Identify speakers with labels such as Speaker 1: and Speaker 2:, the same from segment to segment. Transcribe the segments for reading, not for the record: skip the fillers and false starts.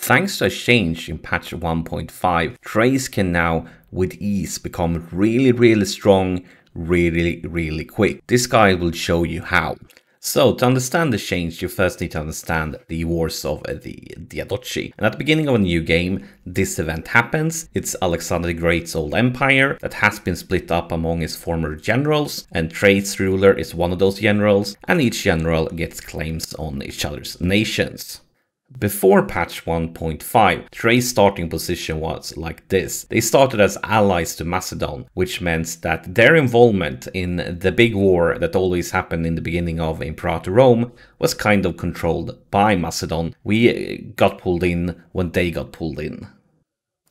Speaker 1: Thanks to a change in patch 1.5, Thrace can now with ease become really strong really quick. This guide will show you how. So to understand the change, you first need to understand the wars of the Diadochi. And at the beginning of a new game, this event happens. It's Alexander the Great's old empire that has been split up among his former generals, and Thrace's ruler is one of those generals, and each general gets claims on each other's nations. Before patch 1.5, Thrace's starting position was like this. They started as allies to Macedon, which meant that their involvement in the big war that always happened in the beginning of Imperator Rome was kind of controlled by Macedon. We got pulled in when they got pulled in.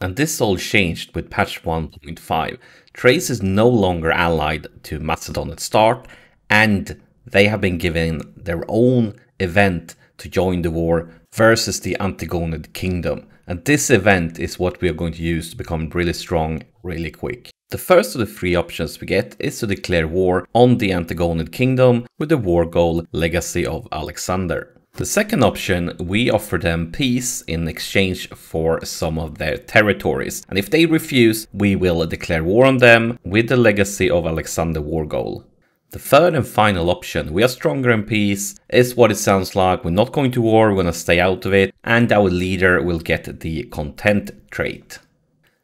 Speaker 1: And this all changed with patch 1.5. Thrace is no longer allied to Macedon at start, and they have been given their own event to join the war versus the Antigonid Kingdom. And this event is what we are going to use to become really strong really quick. The first of the three options we get is to declare war on the Antigonid Kingdom with the war goal Legacy of Alexander. The second option, we offer them peace in exchange for some of their territories. And if they refuse, we will declare war on them with the Legacy of Alexander war goal. The third and final option, we are stronger in peace, is what it sounds like. We're not going to war, we're going to stay out of it, and our leader will get the content trait.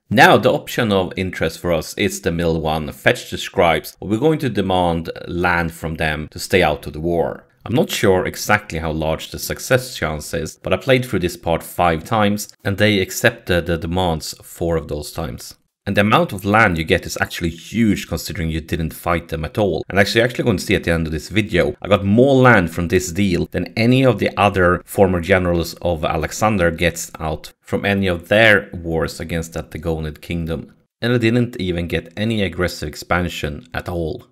Speaker 1: Now the option of interest for us is the middle one, fetch the scribes. We're going to demand land from them to stay out of the war. I'm not sure exactly how large the success chance is, but I played through this part 5 times, and they accepted the demands 4 of those times. And the amount of land you get is actually huge considering you didn't fight them at all. And actually, you're actually going to see at the end of this video, I got more land from this deal than any of the other former generals of Alexander gets out from any of their wars against the Antigonid Kingdom. And I didn't even get any aggressive expansion at all.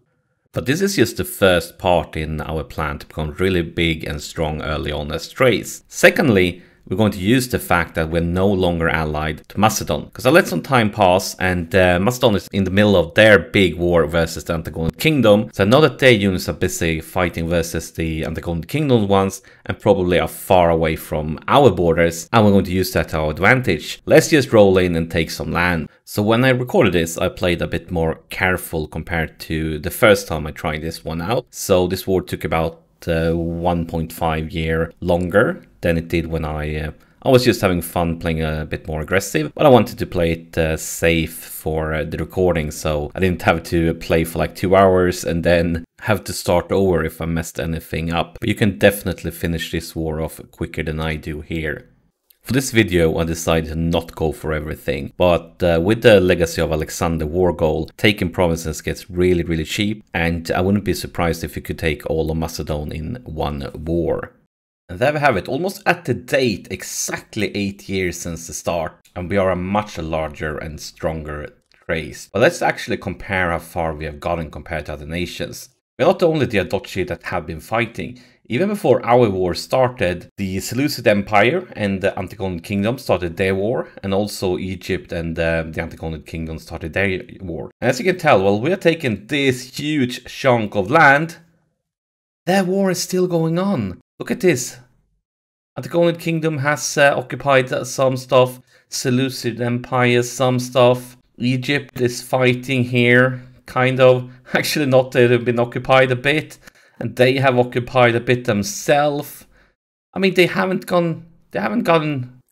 Speaker 1: But this is just the first part in our plan to become really big and strong early on as Thrace. Secondly, we're going to use the fact that we're no longer allied to Macedon. Because I let some time pass, and Macedon is in the middle of their big war versus the Antigonid Kingdom. So I know that their units are busy fighting versus the Antigonid Kingdom ones, and probably are far away from our borders. And we're going to use that to our advantage. Let's just roll in and take some land. So when I recorded this, I played a bit more careful compared to the first time I tried this one out. So this war took about 1.5 year longer than it did when I was just having fun playing a bit more aggressive, but I wanted to play it safe for the recording, so I didn't have to play for like 2 hours and then have to start over if I messed anything up. But you can definitely finish this war off quicker than I do here. For this video, I decided to not go for everything, but with the Legacy of Alexander war goal, taking provinces gets really cheap, and I wouldn't be surprised if you could take all of Macedon in one war. And there we have it, almost at the date, exactly 8 years since the start, and we are a much larger and stronger Thrace. But let's actually compare how far we have gotten compared to other nations. We're not only the Diadochi that have been fighting. Even before our war started, the Seleukid Empire and the Antigonid Kingdom started their war, and also Egypt and the Antigonid Kingdom started their war. And as you can tell, while we are taking this huge chunk of land, their war is still going on. Look at this. Antigonid Kingdom has occupied some stuff, Seleukid Empire some stuff, Egypt is fighting here, kind of. Actually not, they've been occupied a bit. And they have occupied a bit themselves. I mean, they haven't gone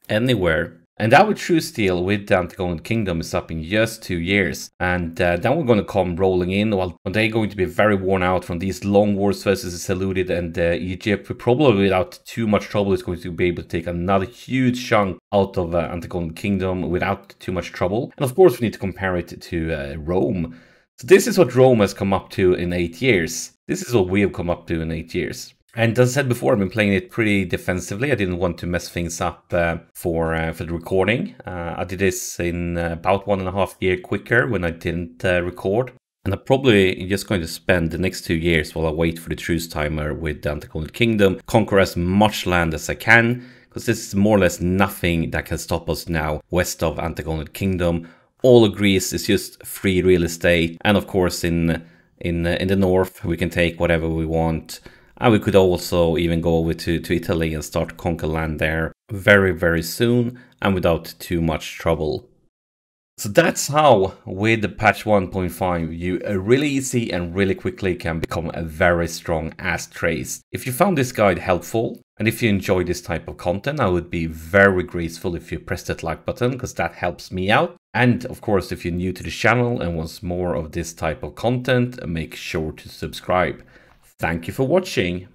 Speaker 1: anywhere. And our truce deal with the Antigonid Kingdom is up in just 2 years. And then we're going to come rolling in. Well, they're going to be very worn out from these long wars versus Seleukid and Egypt. We probably, without too much trouble, is going to be able to take another huge chunk out of Antigonid Kingdom without too much trouble. And of course, we need to compare it to Rome. So this is what Rome has come up to in 8 years. This is what we have come up to in 8 years. And as I said before, I've been playing it pretty defensively. I didn't want to mess things up for the recording. I did this in about 1.5 years quicker when I didn't record. And I'm probably just going to spend the next 2 years while I wait for the truce timer with the Antigonid Kingdom, conquer as much land as I can, because this is more or less nothing that can stop us now west of Antigonid Kingdom. All of Greece is just free real estate, and of course in the north we can take whatever we want. And we could also even go over to Italy and start conquer land there very soon and without too much trouble. So that's how, with the patch 1.5, you really easy and really quickly can become a very strong as Thrace. If you found this guide helpful, and if you enjoy this type of content, I would be very grateful if you press that like button, because that helps me out. And of course, if you're new to the channel and wants more of this type of content, make sure to subscribe. Thank you for watching.